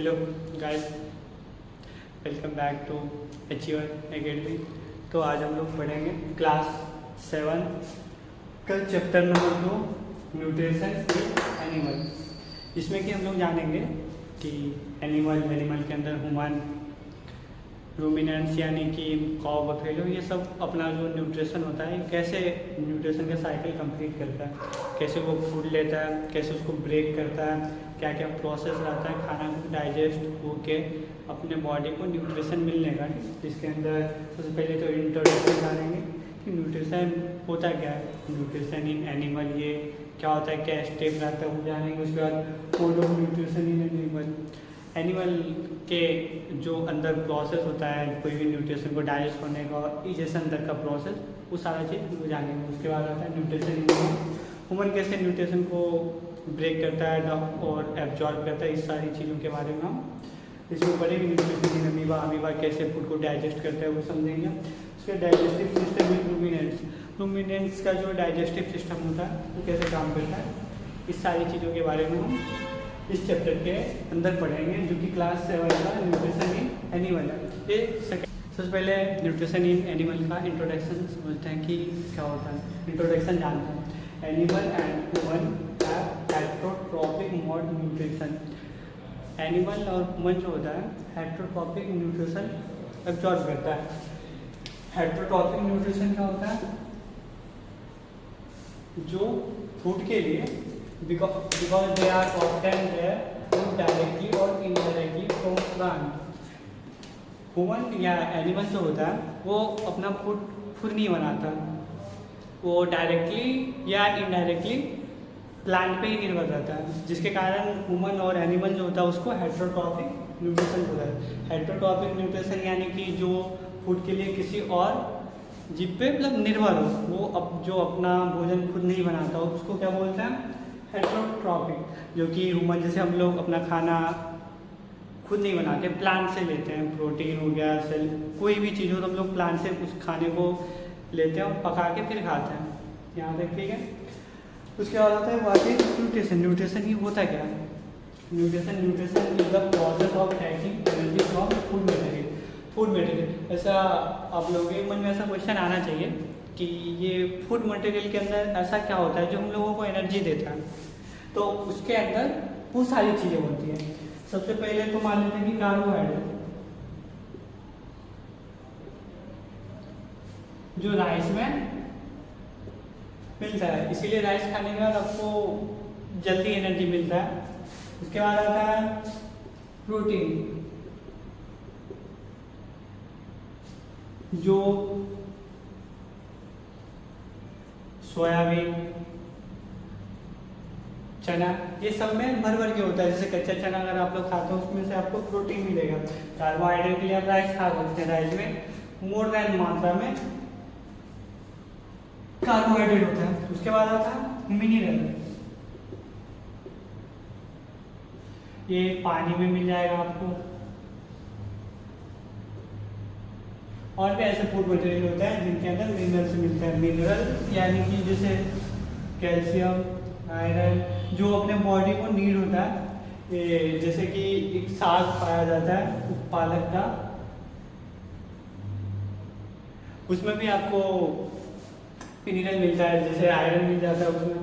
Hello guys, welcome back to achiever academy. तो आज हम लोग पढ़ेंगे क्लास 7 का chapter number 2 nutrition in animal. इसमें कि हम लोग जानेंगे कि एनिमल के अंदर ह्यूमन, रूमिनेंट्स यानी कि कॉ, बफेलो, ये सब अपना जो न्यूट्रिशन होता है कैसे न्यूट्रिशन का साइकिल कंप्लीट करता है, कैसे वो फूड लेता है, कैसे उसको ब्रेक करता है, क्या क्या प्रोसेस रहता है खाना को डाइजेस्ट होके अपने बॉडी को न्यूट्रिशन मिलने का। जिसके अंदर सबसे पहले तो इंट्रोडक्शन जानेंगे कि न्यूट्रिशन होता क्या है, न्यूट्रिशन इन एनिमल ये क्या होता है, क्या स्टेप रहता है वो जानेंगे। उसके बाद mode of nutrition in animal के जो अंदर प्रोसेस होता है कोई भी न्यूट्रिशन को डाइजेस्ट होने का, इजेशन तक का प्रोसेस, वो सारा चीज़ वो जानेंगे। उसके बाद आता है न्यूट्रिशन इन ह्यूमन, कैसे न्यूट्रिशन को ब्रेक करता है और एब्जॉर्ब करता है, इस सारी चीज़ों के बारे में हम इसमें पढ़ेंगे। न्यूट्रिशन इन अमीबा कैसे फूड को डाइजेस्ट करता है वो समझेंगे। उसके डाइजेस्टिव सिस्टम इन रूमिनेंट्स का जो डाइजेस्टिव सिस्टम होता है वो कैसे काम करता है, इस सारी चीज़ों के बारे में हम इस चैप्टर के अंदर पढ़ेंगे, जो कि क्लास 7 का न्यूट्रिशन इन एनिमल है। ये सबसे पहले न्यूट्रिशन इन एनिमल का इंट्रोडक्शन समझते हैं कि क्या होता है। इंट्रोडक्शन जानते हैं। Animal and human have heterotrophic mode nutrition. Animal और ह्यूमन जो होता है हेटेरोट्रॉपिक न्यूट्रिशन एब्जॉर्ब करता है। हेटेरोट्रॉपिक न्यूट्रिशन क्या होता है, जो फूड के लिए because they are often there directly or indirectly from plant। Human या एनिमल जो होता है वो अपना फूड खुद नहीं बनाता, वो डायरेक्टली या इनडायरेक्टली प्लांट पे ही निर्भर रहता है, जिसके कारण ह्यूमन और एनिमल जो होता है उसको हेटेरोट्रॉपिक न्यूट्रिशन होता है। हेटेरोट्रॉपिक न्यूट्रिशन यानी कि जो फूड के लिए किसी और जीव पे मतलब निर्भर हो, वो जो अपना भोजन खुद नहीं बनाता हो उसको क्या बोलते हैं, हेटेरोट्रॉपिक। जो कि ह्यूमन जैसे हम लोग अपना खाना खुद नहीं बनाते, प्लांट से लेते हैं, प्रोटीन हो गया, सेल, कोई भी चीज़ हो तो हम लोग प्लांट से उस खाने को लेते हैं और पका के फिर खाते हैं। यहाँ तक ठीक है। उसके बाद आता है व्हाट इज न्यूट्रिशन। न्यूट्रिशन ही होता क्या है, nutrition is the process of taking energy from food material. ऐसा आप लोगों के मन में ऐसा क्वेश्चन आना चाहिए कि ये फूड मटेरियल के अंदर ऐसा क्या होता है जो हम लोगों को एनर्जी देता है। तो उसके अंदर बहुत सारी चीज़ें होती हैं। सबसे पहले तो मान लेते हैं कि कार्बोहाइड्रेट, जो राइस में मिलता है, इसीलिए राइस खाने के बाद आपको जल्दी एनर्जी मिलता है। उसके बाद आता है प्रोटीन, जो सोयाबीन, चना, ये सब में भर भर के होता है। जैसे कच्चा चना अगर आप लोग खाते हो उसमें से आपको प्रोटीन मिलेगा। कार्बोहाइड्रेट के लिए आप राइस खा सकते हैं, राइस में मोर देन मात्रा में कार्बोहाइड्रेट होता है। उसके बाद आता है मिनरल, ये पानी में मिल जाएगा आपको। और भी ऐसे फूड मटेरियल होते हैं जिनके अंदर मिनरल्स मिलते हैं। मिनरल यानी कि जैसे कैल्शियम, आयरन, जो अपने बॉडी को नीड होता है। जैसे कि एक साग पाया जाता है पालक का, उसमें भी आपको मिनरल मिलता है, जैसे आयरन मिल जाता है उसमें।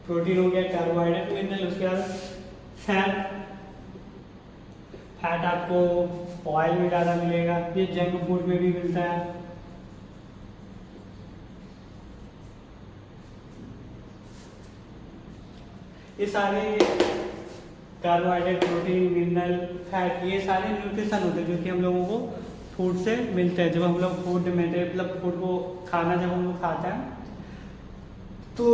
प्रोटीन हो गया, कार्बोहाइड्रेट, मिनरल। उसके बाद फैट आपको ऑयल में ज़्यादा मिलेगा, ये जंक फूड में भी मिलता है। ये सारे कार्बोहाइड्रेट, प्रोटीन, मिनरल, फैट, ये सारे न्यूट्रिशन होते हैं जो कि हम लोगों को फूड से मिलते हैं। जब हम लोग फूड मतलब फूड को खाना जब हम लोग खाते हैं तो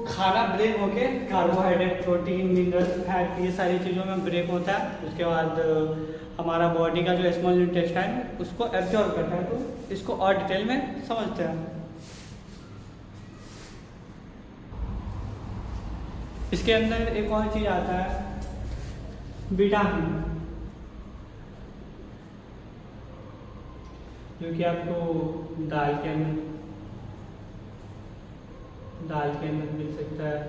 खाना ब्रेक होके कार्बोहाइड्रेट, प्रोटीन, मिनरल, फैट, ये सारी चीज़ों में ब्रेक होता है। उसके बाद हमारा बॉडी का जो स्मॉल इंटेस्टाइन उसको एब्जॉर्ब करता है। तो इसको और डिटेल में समझते हैं। इसके अंदर एक और चीज़ आता है विटामिन, जो कि आपको दाल के अंदर मिल सकता है।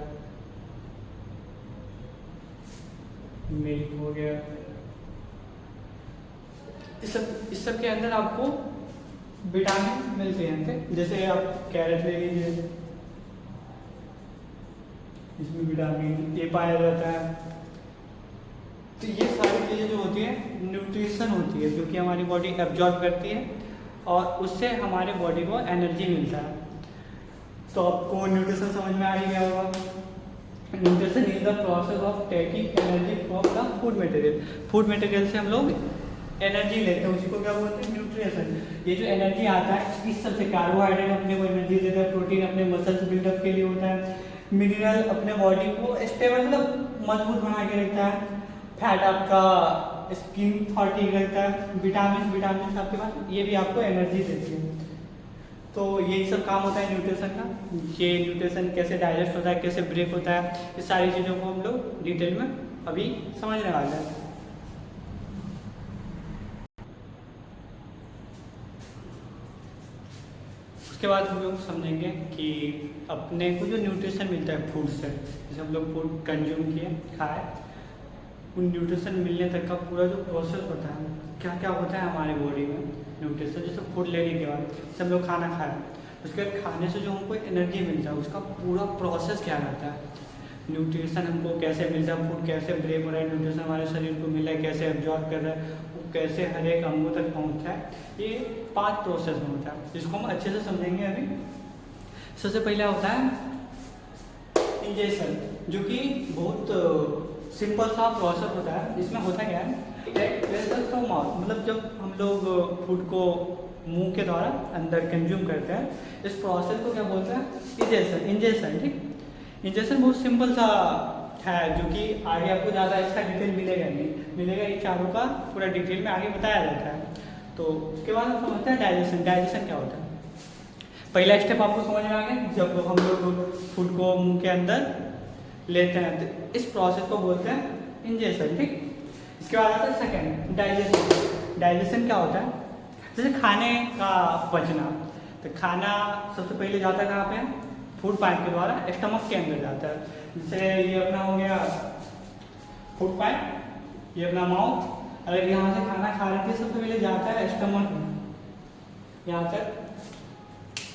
मिल्क हो गया, इस सब के अंदर आपको विटामिन मिलते हैं। जैसे आप कैरेट ले लीजिए, इसमें विटामिन ए पाया जाता है। तो ये सारी चीज़ें जो होती हैं न्यूट्रिशन होती है, जो कि हमारी बॉडी एब्जॉर्ब करती है और उससे हमारे बॉडी को एनर्जी मिलता है। तो आपको न्यूट्रिशन समझ में आ ही गया होगा। Nutrition is the process of taking energy from the food material. Food material से हम लोग एनर्जी लेते हैं, उसी को क्या बोलते हैं? न्यूट्रिशन। ये जो एनर्जी आता है इस सबसे कार्बोहाइड्रेट अपने को एनर्जी देता है, प्रोटीन अपने मसल्स बिल्डअप के लिए होता है, मिनरल अपने बॉडी को स्टेबल मतलब मजबूत बना के रखता है, फैट आपका स्किन थोड़ा ठीक रखता है, विटामिन आपके पास ये भी आपको एनर्जी देती है। तो यही सब काम होता है न्यूट्रिशन का। ये न्यूट्रिशन कैसे डाइजेस्ट होता है, कैसे ब्रेक होता है, ये सारी चीज़ों को हम लोग डिटेल में अभी समझने वाले हैं। उसके बाद हम लोग समझेंगे कि अपने को जो न्यूट्रिशन मिलता है फूड से, जैसे हम लोग फूड कंज्यूम किए, खाए, उन न्यूट्रिशन मिलने तक का पूरा जो प्रोसेस होता है, क्या क्या होता है हमारे बॉडी में न्यूट्रिशन। जैसे फूड लेने के बाद जैसे हम लोग खाना खाएं, उसके बाद खाने से जो हमको एनर्जी मिलता है उसका पूरा प्रोसेस क्या रहता है, न्यूट्रिशन हमको कैसे मिलता है, फूड कैसे ब्रेक हो रहा है, न्यूट्रिशन हमारे शरीर को मिल रहा है, कैसे एब्जॉर्ब कर रहा है, वो कैसे हर एक अंगों तक पहुँचता है, ये 5 प्रोसेस में होता है, जिसको हम अच्छे से समझेंगे अभी। सबसे पहला होता है इंजेक्शन, जो कि बहुत सिंपल सा प्रोसेस होता है। इसमें होता क्या है, फ्रॉम माउथ, मतलब जब हम लोग फूड को मुंह के द्वारा अंदर कंज्यूम करते हैं, इस प्रोसेस को क्या बोलते हैं? इंजेक्शन। ठीक, इंजेक्शन बहुत सिंपल सा है, जो कि आगे आपको ज़्यादा इसका डिटेल मिलेगा, ये चारों का पूरा डिटेल में आगे बताया जाता है। तो उसके बाद हम समझते हैं डाइजेशन। डाइजेशन क्या होता है? पहला स्टेप आपको समझ में आ गया, जब हम लोग फूड को मुंह के अंदर लेते हैं तो इस प्रोसेस को बोलते हैं इंजेक्शन। ठीक, इसके बाद आता है सेकेंड डाइजेशन। डाइजेशन क्या होता है? जैसे खाने का पचना, तो खाना सबसे पहले जाता है कहाँ पे? फूड पाइप के द्वारा स्टमक के अंदर जाता है। जैसे ये अपना हो गया फूड पाइप, ये अपना माउथ, अगर यहाँ से खाना खा रहे थे सबसे पहले जाता है स्टमक में, यहाँ तक।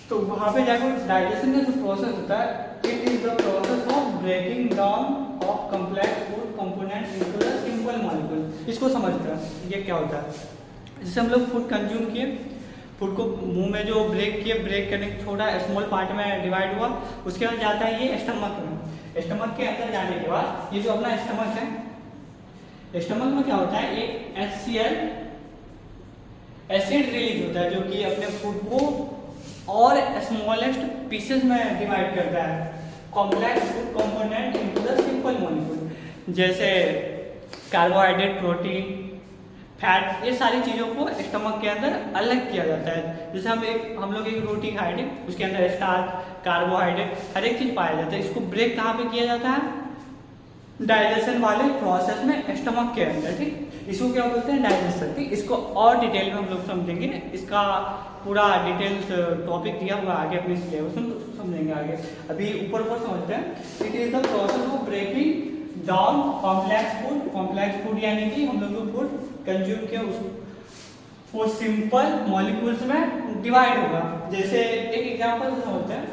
तो वहाँ पे जाकर डाइजेशन का जो प्रोसेस होता है, it is the process of breaking down of complex food component into the simple molecule. इसको समझते हैं ये क्या होता है। जैसे हम लोग फूड कंज्यूम किए, फूड को मुंह में जो ब्रेक किए, ब्रेक करने के थोड़ा स्मॉल पार्ट में डिवाइड हुआ, उसके बाद जाता है ये स्टमक में। स्टमक के अंदर जाने के बाद ये जो अपना स्टमक है, स्टमक में क्या होता है, एक HCl एसिड रिलीज होता है, जो कि अपने फूड को और स्मॉलेस्ट पीसेस में डिवाइड करता है, complex food component into the simple molecule. जैसे कार्बोहाइड्रेट, प्रोटीन, फैट, ये सारी चीज़ों को स्टमक के अंदर अलग किया जाता है। जैसे हम लोग एक रोटी खाए थे, उसके अंदर स्टार्च, कार्बोहाइड्रेट, हर एक चीज़ पाया जाता है। इसको ब्रेक कहाँ पे किया जाता है? डाइजेशन वाले प्रोसेस में स्टमक के अंदर। ठीक, इसको क्या बोलते हैं? डाइजेशन। ठीक, इसको और डिटेल में हम लोग समझेंगे, इसका पूरा डिटेल्स टॉपिक दिया हुआ आगे अपने सिलेबस में, तो समझेंगे आगे। अभी ऊपर समझते हैं। It is the process of breaking down complex food. Complex food यानी कि हम लोग जो फूड कंज्यूम किया उसको वो सिंपल मॉलिक्यूल्स में डिवाइड होगा। जैसे एक एग्जांपल से समझते हैं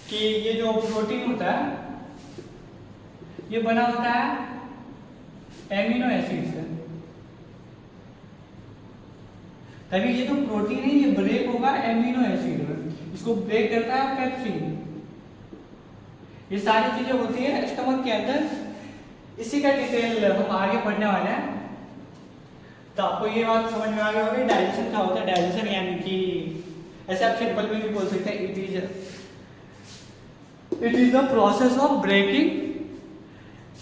कि ये जो प्रोटीन होता है, ये बना होता है एमिनो एसिड से, तभी ये जो प्रोटीन है ये ब्रेक होगा एमिनो एसिड में, इसको ब्रेक करता है पेप्सिन। ये सारी चीजें होती है स्टमक के अंदर। इसी का डिटेल हम आगे पढ़ने वाले हैं, तो आपको ये बात समझ में आ गई होगी डाइजेशन क्या होता है। डाइजेशन यानी कि ऐसे आप सिंपल में भी बोल सकते हैं, it is the process of breaking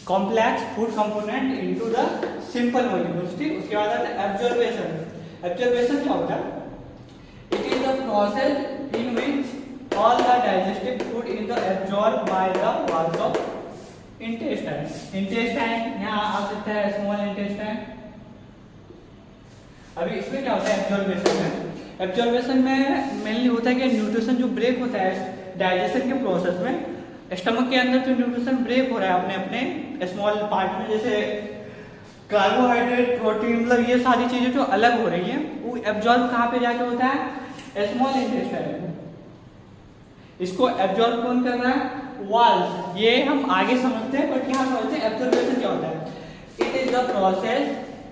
complex food component into the simple molecules. ठीक, उसके बाद आता है एब्जॉर्बेशन। एब्जॉर्बेशन क्या होता है? It is the process in which all the digestive food is the absorb by the walls of intestine. Intestine यहाँ आ सकता है स्मॉल इंटेस्टाइन। अभी इसमें क्या होता है एब्जॉर्बेशन में? एब्जॉर्बेशन में मेनली होता है कि न्यूट्रिशन जो ब्रेक होता है डाइजेशन के प्रोसेस में, स्टमक के अंदर जो न्यूट्रिशन ब्रेक हो रहा है अपने अपने स्मॉल पार्ट में, जैसे कार्बोहाइड्रेट, प्रोटीन, मतलब ये सारी चीजें जो अलग हो रही है वो एब्जॉर्ब कहाँ पे जाके होता है, स्मॉल इंटेस्टाइन में। इसको एब्जॉर्ब कौन कर रहा है, वाल्स। ये हम आगे समझते हैं, बट यहाँ समझते हैं एब्जॉर्बेशन क्या होता है। It is the process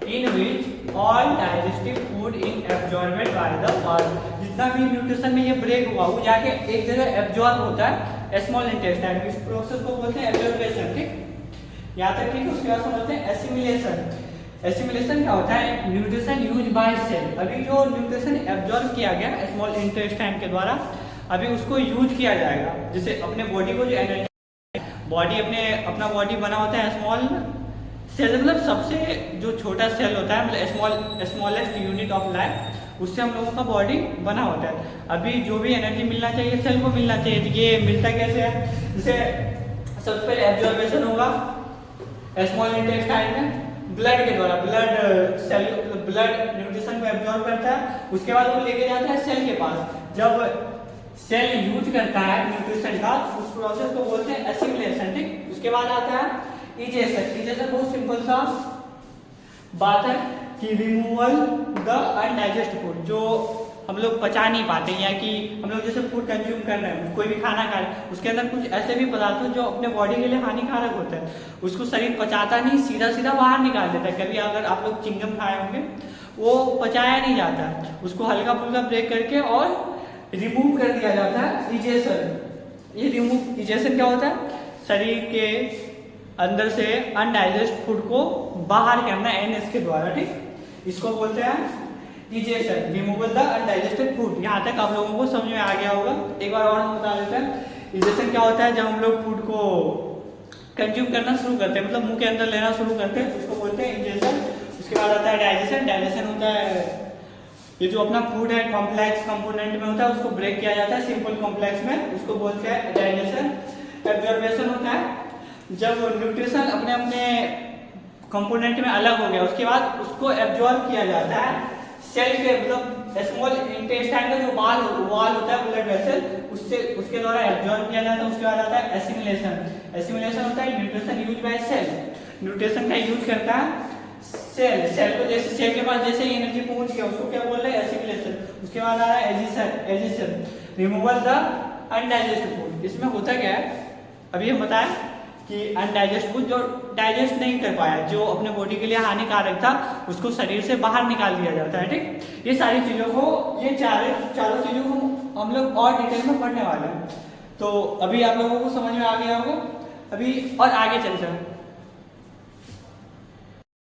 in which all digestive food in absorbed by the walls. जितना भी न्यूट्रिशन में ये ब्रेक हुआ वो जाके एक जगह एब्जॉर्ब होता है स्मॉल इंटेस्टाइन में। इस प्रोसेस को बोलते हैं एब्जॉर्बेशन, ठीक। यहाँ तक ठीक है। उसके बाद समझते हैं एसिमिलेशन। एसिमिलेशन क्या होता है, न्यूट्रिशन यूज बाय सेल। अभी जो न्यूट्रिशन एब्जॉर्ब किया गया स्मॉल इंटेस्टाइन के द्वारा, अभी उसको यूज किया जाएगा। जैसे अपने बॉडी को जो एनर्जी, बॉडी अपना बॉडी बना होता है स्मॉल सेल, मतलब सबसे जो छोटा सेल होता है, मतलब स्मॉलेस्ट यूनिट ऑफ लाइफ, उससे हम लोगों का बॉडी बना होता है। अभी जो भी एनर्जी मिलना चाहिए सेल को मिलना चाहिए, तो ये मिलता कैसे है, जैसे सबसे पहले एब्जॉर्बेशन होगा स्मॉल इंटेस्टाइन में ब्लड के द्वारा। ब्लड न्यूट्रिशन को एब्जॉर्ब करता है, उसके बाद वो लेके जाता है सेल के पास। जब सेल यूज करता है न्यूट्रिशन का, उस प्रोसेस को बोलते हैं एसिमिलेशन, ठीक। उसके बाद आता है इजेशन। इजेशन बहुत सिंपल सा बात है कि रिमूवल द अनडाइजेस्ट फूड, जो हम लोग पचा नहीं पाते, या कि हम लोग जैसे फूड कंज्यूम कर रहे हैं, कोई भी खाना खा रहे हैं, उसके अंदर कुछ ऐसे भी पदार्थ जो अपने बॉडी के लिए हानिकारक होते हैं, उसको शरीर पचाता नहीं, सीधा सीधा बाहर निकाल देता है। कभी अगर आप लोग चिंगम खाए होंगे, वो पचाया नहीं जाता, उसको हल्का फुल्का ब्रेक करके और रिमूव कर दिया जाता है, इजेशन। ये रिमूव इजेशन क्या होता है, शरीर के अंदर से अनडाइजेस्ट फूड को बाहर करना एनएस के द्वारा, ठीक। इसको बोलते हैं egestion, removal the undigested food. यहाँ तक आप लोगों को समझ में आ गया होगा। एक बार और हम बता देते हैं इजेशन क्या होता है। जब हम लोग फूड को कंज्यूम करना शुरू करते हैं, मतलब मुंह के अंदर लेना शुरू करते हैं, उसको बोलते हैं इजेशन। उसके बाद आता है डाइजेशन। डाइजेशन होता है ये जो अपना फूड है कॉम्प्लेक्स कंपोनेंट में होता है, उसको ब्रेक किया जाता है सिंपल कॉम्प्लेक्स में, उसको बोलते हैं डाइजेशन। एब्जॉर्बेशन होता है जब न्यूट्रिशन अपने अपने कंपोनेंट में अलग हो गया, उसके बाद उसको एब्जॉर्ब किया जाता है सेल के, मतलब स्मॉल इंटेस्टाइन का जो वाल होता है ब्लड वेसल, उसके द्वारा एब्जॉर्ब किया जाता है। उसके बाद आता है एसिमिलेशन। एसिमिलेशन होता है nutrition use by cell, nutrition का यूज करता है सेल को, जैसे सेल के पास जैसे ही एनर्जी पहुंच गया उसको क्या बोल रहे हैं, एसिमिलेशन। उसके बाद आ रहा है एजिशन, रिमूवल द अनडाइजेस्टेड फूड। इसमें होता क्या है, अभी हम बताएं कि अनडाइजेस्ट फूड जो डाइजेस्ट नहीं कर पाया, जो अपने बॉडी के लिए हानिकारक था, उसको शरीर से बाहर निकाल दिया जाता है, ठीक। ये सारी चीजों को, ये चारों चीजों को हम लोग और डिटेल में पढ़ने वाले हैं। तो अभी आप लोगों को समझ में आ गया होगा। अभी और आगे चलते हैं।